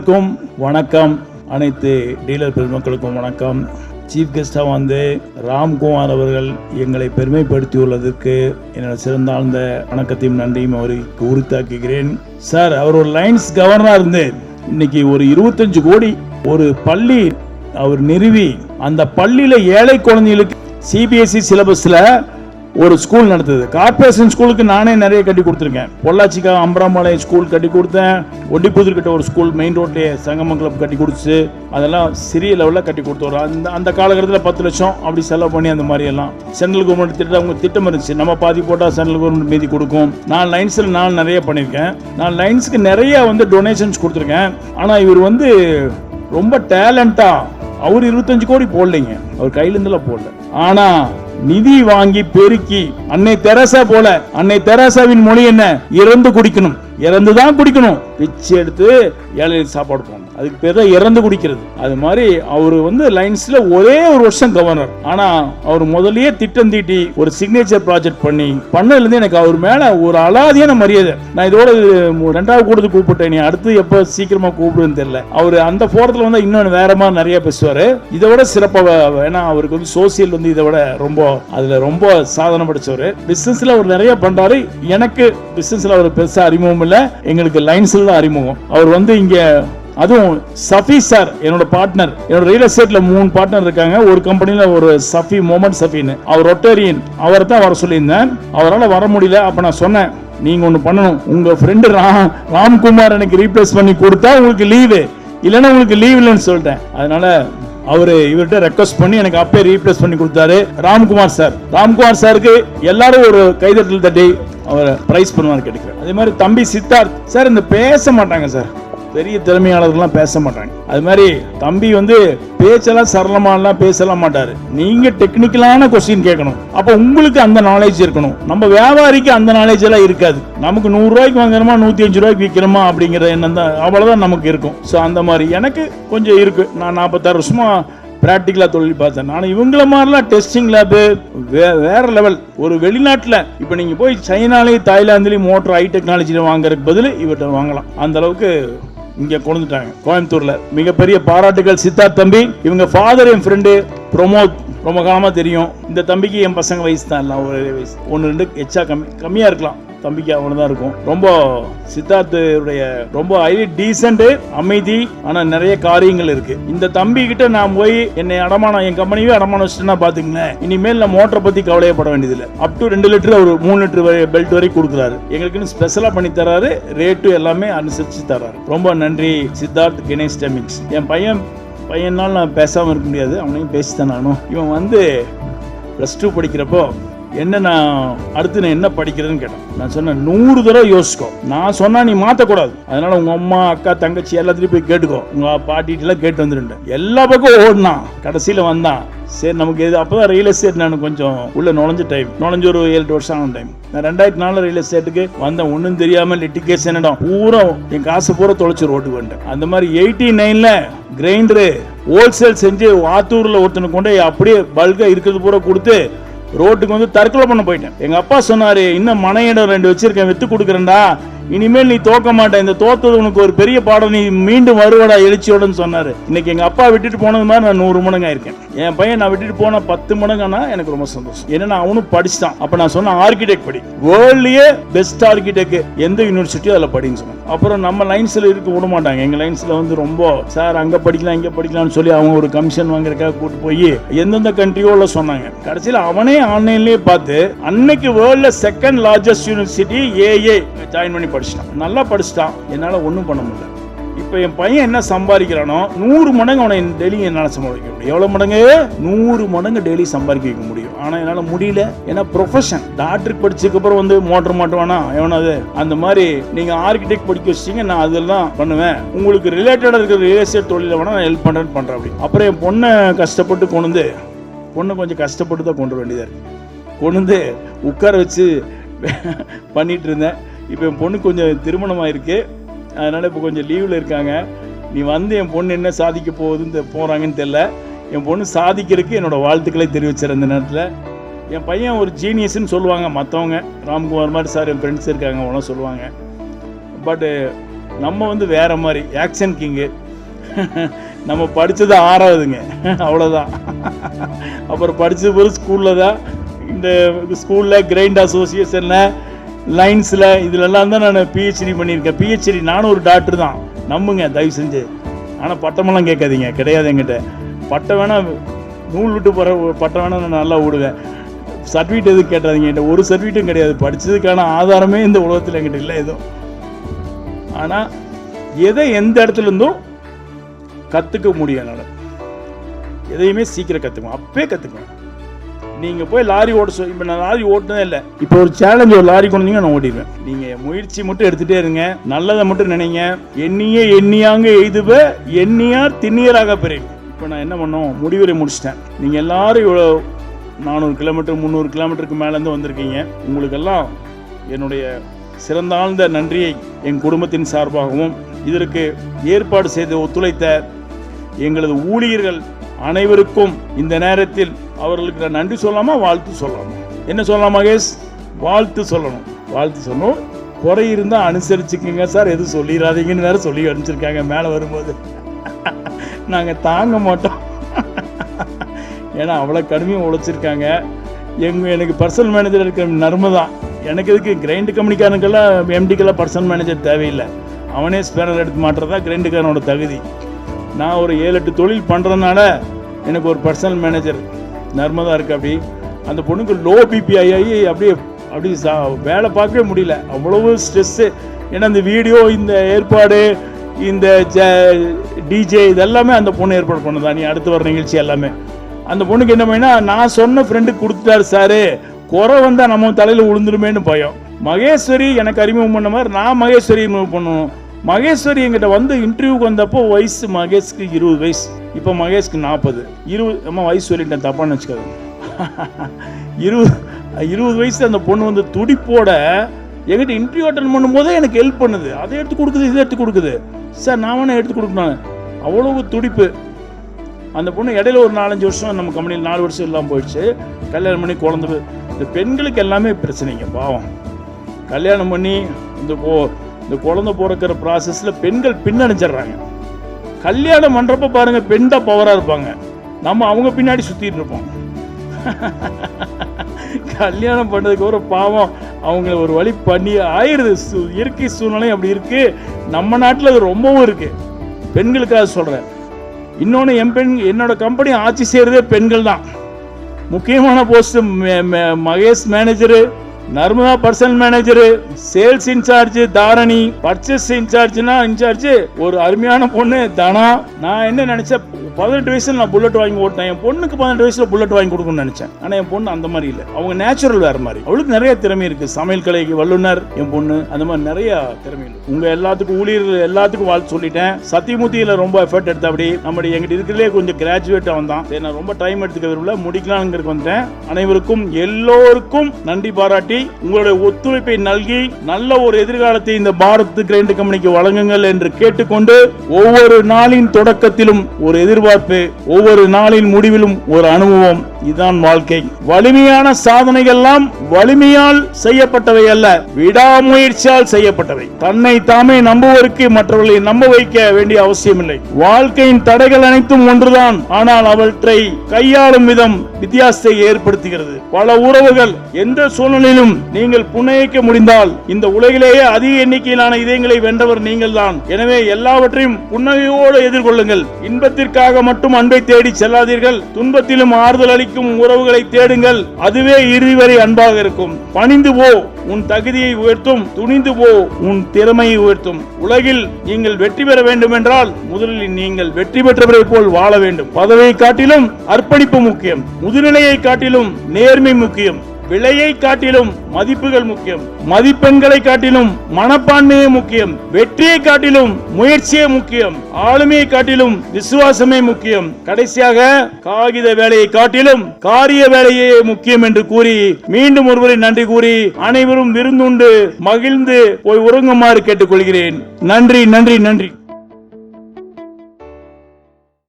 அனைவருக்கும் வணக்கம். அனைத்து டீலர் பெருமக்களுக்கும் வணக்கம். சீஃப் கெஸ்டாக வந்து ராம்குமார் அவர்கள் எங்களை பெருமைப்படுத்தியுள்ளதற்கு என்னோட சிறந்தாழ்ந்த வணக்கத்தையும் நன்றியும் அவருக்கு உரித்தாக்குகிறேன். சார், அவர் ஒரு லைன்ஸ் கவர்னராக இருந்து இன்னைக்கு ஒரு 25 கோடி ஒரு பள்ளி அவர் நிறுவி அந்த பள்ளியில் ஏழை குழந்தைகளுக்கு சிபிஎஸ்இ சிலபஸில் ஒரு ஸ்கூல் நடத்துது. கார்பரேஷன் ஸ்கூலுக்கு நானே நிறைய கட்டி கொடுத்துருக்கேன். பொள்ளாச்சிக்கா அம்பராமலை ஸ்கூல் கட்டி கொடுத்தேன். ஒண்டிப்புதுர்கிட்ட ஒரு ஸ்கூல் மெயின் ரோட்லேயே சங்கமம் கிளப் கட்டி கொடுத்துச்சு. அதெல்லாம் சிறிய லெவலில் கட்டி கொடுத்துறோம். அந்த காலகட்டத்தில் 10 லட்சம் அப்படி செலவு பண்ணி அந்த மாதிரி எல்லாம் சென்ட்ரல் கவர்மெண்ட் திட்டம் அவங்க திட்டம் இருந்துச்சு. நம்ம பாதி போட்டால் சென்ட்ரல் கவர்மெண்ட் மீதி கொடுக்கும். நான் லைன்ஸில் நான் நிறைய பண்ணியிருக்கேன். நான் லைன்ஸுக்கு நிறைய வந்து டொனேஷன்ஸ் கொடுத்துருக்கேன். ஆனால் இவர் வந்து ரொம்ப டேலண்டாக அவர் 25 கோடி போடலைங்க, அவர் கையிலேருந்துலாம் போடல. ஆனால் நிதி வாங்கி பெருக்கி அன்னை தெரசா போல, அன்னை தெரசாவின் மொழி என்ன, இறந்து குடிக்கணும், இறந்துதான் குடிக்கணும், பிச்சை எடுத்து ஏழை சாப்பாடு போகணும், அதுக்கு பேர் தான் இறந்து குடிக்கிறது. அது மாதிரி அவர் வந்து லைன்ஸ்ல ஒரே ஒரு வருஷம் கவர்னர். ஆனா அவர் முதல்லயே திட்டம் தீட்டி ஒரு சிக்னேச்சர் ப்ராஜெக்ட் பண்ணதுல இருந்து எனக்கு அவர் மேல ஒரு அலாதியான மரியாதை. நான் இதோட 2வது கூட்டத்துக்கு கூப்பிட்டேன். நீ அடுத்து எப்ப சீக்கிரமா கூப்பிடுன்னு தெரியல. அவர் அந்த போரத்துல வந்து இன்னொன்று வேற மாதிரி நிறைய பேசுவாரு. இதை விட சிறப்பாக, ஏன்னா அவருக்கு வந்து சோசியல் வந்து இதை விட ரொம்ப சாதனை படிச்சவர். பிசினஸ்ல அவர் நிறைய பண்றாரு. எனக்கு பிசினஸ்ல அவர் பெருசா அறிமுகம் இல்ல, எங்களுக்கு லைன்ஸ்ல தான் அறிமுகம். அவர் வந்து இங்க அதுவும் சஃபி சார் என்னோட பார்ட்னர். என்னோட ரியல் எஸ்டேட்ல 3 பார்ட்னர் இருக்காங்க. ஒரு கம்பெனில ஒரு சஃபி, முகமது சஃபின்னு, அவர் ரொட்டேரியன், அவரை தான் வர சொல்லியிருந்தேன். அவரால் வர முடியல. அப்ப நான் சொன்னேன், நீங்க ஒண்ணு பண்ணணும், உங்க ஃப்ரெண்டு ராம்குமார் எனக்கு ரீப்ளேஸ் பண்ணி கொடுத்தா உங்களுக்கு லீவு, இல்லைன்னா உங்களுக்கு லீவ் இல்லைன்னு சொல்லிட்டேன். அதனால அவரு இவர்கிட்ட ரெக்வஸ்ட் பண்ணி எனக்கு அப்பே ரீப்ளேஸ் பண்ணி கொடுத்தாரு ராம்குமார் சார். ராம்குமார் சாருக்கு எல்லாரும் ஒரு கைதட்டல் தட்டி அவரை பிரைஸ் பண்ணுவார் கேட்கிறேன். அதே மாதிரி தம்பி சித்தார்த் சார், இந்த பேச மாட்டாங்க சார், பெரிய திறமையாளர்கள்லாம் பேச மாட்டாங்க. அது மாதிரி தம்பி வந்து பேச்செல்லாம் சரளமாலாம் பேசலாம் மாட்டாரு. நீங்க டெக்னிக்கலான கொஸ்டின் கேட்கணும். அப்ப உங்களுக்கு அந்த நாலேஜ் இருக்கணும். நம்ம வியாபாரிக்கு அந்த நாலேஜ் எல்லாம் இருக்காது. நமக்கு 100 ரூபாய்க்கு வாங்குறோமா 105 ரூபாய்க்கு விற்கிறோமா அப்படிங்கிற எண்ணம் தான், அவ்வளவுதான் நமக்கு இருக்கும். ஸோ அந்த மாதிரி எனக்கு கொஞ்சம் இருக்கு. நான் 46 வருஷமா பிராக்டிகலா தொழில் பார்த்தேன். நான் இவங்கள மாதிரிலாம் டெஸ்டிங் லேபு வேற லெவல். ஒரு வெளிநாட்டில் இப்போ நீங்க போய் சைனாலையும் தாய்லாந்துலையும் மோட்டர் ஹை டெக்னாலஜியில் வாங்குறதுக்கு பதில் இவர்கிட்ட வாங்கலாம். அந்த அளவுக்கு இங்க கொண்டுட்டாங்க கோயம்புத்தூர்ல. மிகப்பெரிய பாராட்டுகள் சித்தார்த் தம்பி. இவங்க ஃபாதர் என் ஃப்ரெண்டு பிரமோத், ரொம்ப காலமா தெரியும். இந்த தம்பிக்கு என் பசங்க வயசு தான், எல்லாம் ஒரே வயசு, 1-2 எச்சா கம்மியா இருக்கலாம். தம்பிக்கு அவ்வளவுதான் இருக்கும். ரொம்ப சித்தார்த்துடைய ரொம்ப ஹைலி டீசென்ட், அமைதி, ஆனா நிறைய காரியங்கள் இருக்கு. இந்த தம்பி கிட்ட நான் போய் என்னை அடமானம், என் கம்பெனியே அடமானம் வச்சுட்டேன்னா பாத்துங்களேன், இனிமேல் நான் மோட்டரை பத்தி கவலையப்பட வேண்டியதில்லை. அப் டு 2 லிட்டர் ஒரு 3 லிட்டர் பெல்ட் வரை கொடுக்குறாரு. எங்களுக்கு ஸ்பெஷலா பண்ணி தராரு. ரேட்டு எல்லாமே அனுசரிச்சு தராரு. ரொம்ப நன்றி சித்தார்த் கணேஷ் டெமிங்ஸ். என் பையனால் நான் பேசாம இருக்க முடியாது, அவனையும் பேசித்தான் நானும். இவன் வந்து +2 படிக்கிறப்போ நான் அடுத்து நான் என்ன படிக்கிறதுன்னு கேட்டேன். நான் சொன்னேன், 100 தடவை யோசிக்கோ. நான் சொன்னா நீ மாத்தக்கூடாது. அதனால உங்க அம்மா, அக்கா, தங்கச்சி எல்லாத்தையும் போய் கேட்டுக்கோ, உங்க பாட்டிட்டெல்லாம் கேட்டு வந்துருந்தேன். எல்லா பக்கம் ஓடினான். கடைசியில வந்தான். சரி, நமக்கு எது அப்பதான் ரியல் எஸ்டேட் நான் கொஞ்சம் உள்ள நுழைஞ்சு ஒரு 7-8 வருஷம் ஆன டைம். நான் 2004 ரியல் எஸ்டேட்டுக்கு வந்தேன். ஒன்றும் தெரியாம லிட்டிகேஷன் இடம் பூரா என் காசு பூரா தொலைச்சு ரோட்டுக்கு வந்துட்டேன். அந்த மாதிரி 89ல கிரைண்டரு ஹோல்சேல் செஞ்சு ஆத்தூர்ல ஒருத்தனுக்கு கொண்டு அப்படியே பல்கா இருக்கிறது பூரா கொடுத்து ரோட்டுக்கு வந்து தற்கொலை பண்ண போயிட்டேன். எங்க அப்பா சொன்னாரு, இன்னும் மனையிடம் 2 வச்சிருக்கேன், வித்து கொடுக்குறேன்டா, இனிமேல் நீ தோக்க மாட்டேன், இந்த தோத்தது உனக்கு ஒரு பெரிய பாடம், நீ மீண்டும் வருவடா எழுச்சியோடன்னு சொன்னாரு. இன்னைக்கு எங்க அப்பா விட்டுட்டு போனது மாதிரி நான் 100 மடங்கா இருக்கேன். என் பையன் நான் விட்டுட்டு போன 10 மடங்குனா எனக்கு ரொம்ப சந்தோஷம். ஏன்னா அவனும் படிச்சுட்டான். அப்ப நான் சொன்ன ஆர்கிடெக்ட் படி, வேர்ல்ட்லயே பெஸ்ட் ஆர்கிடெக்ட் எந்த யூனிவர்சிட்டியோ அதில் படின்னு சொன்னேன். அப்புறம் நம்ம லைன்ஸ்ல இருக்க விட மாட்டாங்க. எங்க லைன்ஸ்ல வந்து ரொம்ப சார் அங்க படிக்கலாம் இங்க படிக்கலாம்னு சொல்லி அவங்க ஒரு கமிஷன் வாங்குறதுக்காக கூட்டு போய் எந்தெந்த கண்ட்ரியோல சொன்னாங்க. கடைசியில் அவனே ஆன்லைன்லயே பார்த்து அன்னைக்கு வேர்ல்ட்ல 2nd லார்ஜஸ்ட் யூனிவர்சிட்டி ஏஏ ஜாயின் பண்ணி படிச்சிட்டான். நல்லா படிச்சிட்டான். என்னால ஒன்றும் பண்ண முடியல. இப்போ என் பையன் என்ன சம்பாதிக்கிறானோ 100 மடங்கு அவனை டெய்லி என்னால் சம்பாதிக்க முடியும். எவ்வளோ மடங்கு? 100 மடங்கு டெய்லி சம்பாதிக்க வைக்க முடியும். ஆனால் என்னால் முடியல. ஏன்னா ப்ரொஃபஷன். டாக்டருக்கு படிச்சதுக்கு அப்புறம் வந்து மோட்டர் மாட்டுவானா எவனாவது, அந்த மாதிரி நீங்கள் ஆர்கிடெக்ட் படிக்க வச்சிங்க, நான் அதெல்லாம் பண்ணுவேன். உங்களுக்கு ரிலேட்டடாக இருக்கிற ரியல் எஸ்டேட் தொழில வேணா நான் ஹெல்ப் பண்ணுறேன்னு பண்ணுறேன். அப்படி அப்புறம் என் பொண்ணை கஷ்டப்பட்டு கொஞ்சம் கஷ்டப்பட்டு தான் கொண்டு வேண்டியதாக இருக்கு. கொண்டு வந்து உட்கார வச்சு பண்ணிட்டு இருந்தேன். இப்போ என் பொண்ணு கொஞ்சம் திருமணமாக இருக்கு. அதனால இப்போ கொஞ்சம் லீவில் இருக்காங்க. நீ வந்து என் பொண்ணு என்ன சாதிக்க போகிறாங்கன்னு தெரியல. என் பொண்ணு சாதிக்கிறதுக்கு என்னோட வாழ்த்துக்களை தெரிவிச்சிருந்த இந்த நேரத்தில். என் பையன் ஒரு ஜீனியஸ்ன்னு சொல்லுவாங்க மற்றவங்க. ராம்குமார் மாதிரி சார் என் ஃப்ரெண்ட்ஸ் இருக்காங்க, அவங்களாம் சொல்லுவாங்க. பட் நம்ம வந்து வேற மாதிரி ஆக்ஷன் கிங்கு. நம்ம படித்தது 6வதுங்க, அவ்வளோதான். அப்புறம் படித்தது ஒரு ஸ்கூலில் தான், இந்த ஸ்கூலில் கிரைண்ட் அசோசியேஷனில் லைன்ஸில் இதிலெல்லாம் தான் நான் பிஹெச்டி பண்ணியிருக்கேன். பிஹெச்டி நானும் ஒரு டாக்டர் தான், நம்புங்க தயவு செஞ்சு. ஆனால் பட்டமெல்லாம் கேட்காதீங்க, கிடையாது என்கிட்ட. பட்டம் வேணால் நூல் விட்டு போகிற பட்டம் வேணால் நான் நல்லா விடுவேன். சர்டிஃபிகேட் எதுவும் கேட்டாதீங்க, என்கிட்ட ஒரு சர்டிஃபிகேட்டும் கிடையாது. படித்ததுக்கான ஆதாரமே இந்த உலகத்தில் என்கிட்ட இல்லை எதுவும். ஆனால் எதை எந்த இடத்துல இருந்தும் கற்றுக்க முடியும் என்னால். எதையுமே சீக்கிரம் கற்றுக்குவோம், அப்பே கற்றுக்குவேன். நீங்கள் போய் லாரி ஓட்ட இப்போ நான் லாரி ஓட்டினதே இல்லை. இப்போ ஒரு சேலஞ்சு, ஒரு லாரி கொண்டு வந்தீங்க நான் ஓட்டிடுவேன். நீங்கள் முயற்சி மட்டும் எடுத்துகிட்டே இருங்க, நல்லதை மட்டும் நினைங்க. எண்ணியே எண்ணியாங்க எய்துவ எண்ணியார் திண்ணியராக பெறும். இப்போ நான் என்ன பண்ணோம், முடிவுரை முடிச்சிட்டேன். நீங்கள் எல்லாரும் இவ்வளோ 400 கிலோமீட்டர் 300 கிலோமீட்டருக்கு மேலேருந்து வந்திருக்கீங்க. உங்களுக்கெல்லாம் என்னுடைய சிறந்தாழ்ந்த நன்றியை என் குடும்பத்தின் சார்பாகவும் இதற்கு ஏற்பாடு செய்து ஒத்துழைத்த எங்களது ஊழியர்கள் அனைவருக்கும் இந்த நேரத்தில் அவர்களுக்கு நான் நன்றி சொல்லாமா வாழ்த்து சொல்லாமா? என்ன சொல்லலாம் மகேஷ்? வாழ்த்து சொல்லணும். வாழ்த்து சொல்லணும். குறை இருந்தால் அனுசரிச்சுக்கோங்க சார், எதுவும் சொல்லிடாதீங்கன்னு வேற சொல்லி அனுப்பிச்சிருக்காங்க மேலே வரும்போது. நாங்கள் தாங்க மாட்டோம். ஏன்னா அவ்வளோ கடுமையாக உழைச்சிருக்காங்க. எனக்கு பர்சனல் மேனேஜர் இருக்கிற நர்மதா, எனக்கு எதுக்கு கிரைண்ட் கம்பெனிக்காரனுக்கெல்லாம் எம்டிக்கெல்லாம் பர்சனல் மேனேஜர் தேவையில்லை. அவனே ஸ்பேனர் எடுத்து மாட்டுறதா கிரைண்டுக்காரனோட தகுதி. நான் ஒரு 7-8 தொழில் பண்ணுறதுனால எனக்கு ஒரு பர்சனல் மேனேஜர் நர்மதா இருக்குது. அப்படி அந்த பொண்ணுக்கு லோ பிபி ஆகி அப்படியே வேலை பார்க்கவே முடியல, அவ்வளவு ஸ்ட்ரெஸ்ஸு. ஏன்னா இந்த வீடியோ, இந்த ஏற்பாடு, இந்த டிஜே இதெல்லாமே அந்த பொண்ணு ஏற்பாடு பண்ணதா. நீ அடுத்து வர நிகழ்ச்சி எல்லாமே அந்த பொண்ணுக்கு என்ன பண்ணா, நான் சொன்ன ஃப்ரெண்டுக்கு கொடுத்துட்டாரு சாரு, குறை வந்தால் நம்ம தலையில் விழுந்துருமேன்னு பயம். மகேஸ்வரி எனக்கு அறிமுகம் பண்ண மாதிரி நான் மகேஸ்வரி அறிமுகம் பண்ணணும். மகேஸ்வரி என்கிட்ட வந்து இன்டர்வியூக்கு வந்தப்போ வயசு மகேஷ்க்கு 20 வயசு, இப்போ மகேஷ்க்கு 40. 20 அம்மா வயசு சொல்லிட்டேன், தப்பான்னு வச்சுக்காது. 20 வயசு அந்த பொண்ணு வந்து துடிப்போட என்கிட்ட இன்டர்வியூ அட்டன் பண்ணும்போதே எனக்கு ஹெல்ப் பண்ணுது. அதை எடுத்து கொடுக்குது, இதை எடுத்து கொடுக்குது. சார் நான் வேணா எடுத்து கொடுக்கணும், அவ்வளவு துடிப்பு. அந்த பொண்ணு இடையில ஒரு 4-5 வருஷம் நம்ம கம்பெனியில் 4 வருஷம் எல்லாம் போயிடுச்சு. கல்யாணம் பண்ணி குழந்தை. இந்த பெண்களுக்கு எல்லாமே பிரச்சனைங்க பாவம். கல்யாணம் பண்ணி இந்த குழந்தை பிறக்கிற ப்ராசஸில் பெண்கள் பின்னடைஞ்சிடுறாங்க. கல்யாணம் பண்ணுறப்ப பாருங்க பெண் தான் பவராக இருப்பாங்க, நம்ம அவங்க பின்னாடி சுற்றிட்டு இருப்போம். கல்யாணம் பண்ணதுக்கு ஒரு பாவம் அவங்கள ஒரு வழி பண்ணி ஆயிடுது. இயற்கை சூழ்நிலை அப்படி இருக்கு. நம்ம நாட்டில் அது ரொம்பவும் இருக்கு. பெண்களுக்காக சொல்கிறேன். இன்னொன்று, என்னோட கம்பெனி ஆட்சி செய்கிறதே பெண்கள் தான். முக்கியமான post Mahesh manager, Narmada personal manager, sales in charge Dharani, purchase in charge ஒரு அருமையான பொண்ணு தனா. நான் என்ன நினைச்சேன், 18 வயசுல நான் புல்லட் வாங்கி ஓட்டினேன். என் பொண்ணுக்கு 18 வயசுல புல்லட் வாங்கி கொடுக்கணும்னு நினைச்சேன். ஆனா என் பொண்ணு அந்த மாதிரி இல்லை, அவங்க நேச்சுரல் வேற மாதிரி. அவளுக்கு நிறைய திறமை இருக்கு, சமையல் கலைக்கு வல்லுனர் என் பொண்ணு, அந்த மாதிரி நிறைய திறமை இருக்கு. உங்க எல்லாத்துக்கும் ஊழியர்கள் எல்லாத்துக்கும் வாழ்த்து சொல்லிட்டேன். சத்தியமூர்த்தியில ரொம்ப எஃபர்ட் எடுத்த, அப்படி நம்ம எங்கிட்ட இருக்கிறதுலே கொஞ்சம் கிராஜுவேட் வந்தான். சரி, நான் ரொம்ப டைம் எடுத்துக்க விரும்பல, முடிக்கலாம்ங்கிறது வந்தேன். அனைவருக்கும் எல்லோருக்கும் நன்றி பாராட்டி உங்களுடைய ஒத்துழைப்பை நல்கி நல்ல ஒரு எதிர்காலத்தை இந்த பாரத் கிரைண்ட் கம்பெனிக்கு வழங்குங்கள் என்று கேட்டுக்கொண்டு, ஒவ்வொரு நாளின் தொடக்கத்திலும் ஒரு எதிர்பார்ப்பு, ஒவ்வொரு நாளின் முடிவிலும் ஒரு அனுபவம். இதுதான் வாழ்க்கை. வலிமையான சாதனைகள் எல்லாம் வலிமையால் செய்யப்பட்டவை அல்ல, விடாமுயற்சியால் செய்யப்பட்டவை. தன்னை தாமே நம்புவதற்கு மற்றவர்களை நம்ப வைக்க வேண்டிய அவசியம் இல்லை. வாழ்க்கையின் தடைகள் அனைத்தும் ஒன்றுதான், ஆனால் அவற்றை கையாளும் விதம் வித்தியாசத்தை ஏற்படுத்துகிறது. பல உறவுகள் எந்த சூழ்நிலையிலும் நீங்கள் புன்னகைக்க முடிந்தால் இந்த உலகிலேயே அதிக எண்ணிக்கையிலான இதயங்களை வென்றவர் நீங்கள் தான். எனவே எல்லாவற்றையும் புன்னகையோடு எதிர்கொள்ளுங்கள். இன்பத்திற்காக மட்டும் அன்பை தேடி செல்லாதீர்கள். துன்பத்திலும் ஆறுதல் அளிக்கும் உறவுகளை தேடுங்கள். அதுவே இறுதி வரை அன்பாக இருக்கும். பணிந்து போ, உன் தகுதியை உயர்த்தும். துணிந்து போ, உன் திறமையை உயர்த்தும். உலகில் நீங்கள் வெற்றி பெற வேண்டும் என்றால் முதலில் நீங்கள் வெற்றி பெற்றவரை போல் வாழ வேண்டும். பதவியை காட்டிலும் அர்ப்பணிப்பு முக்கியம். முதுநிலையை காட்டிலும் நேர்மை முக்கியம். விலையை காட்டிலும் மதிப்புகள் முக்கியம். மதிப்பெண்களை காட்டிலும் மனப்பான்மையே முக்கியம். வெற்றியை காட்டிலும் முயற்சியே முக்கியம். ஆளுமையை காட்டிலும் விசுவாசமே முக்கியம். கடைசியாக காகித வேலையை காட்டிலும் காரிய வேலையே முக்கியம் என்று கூறி மீண்டும் ஒருவரை நன்றி கூறி அனைவரும் விருந்துண்டு மகிழ்ந்து போய் உறங்குமாறு கேட்டுக்கொள்கிறேன். நன்றி, நன்றி, நன்றி.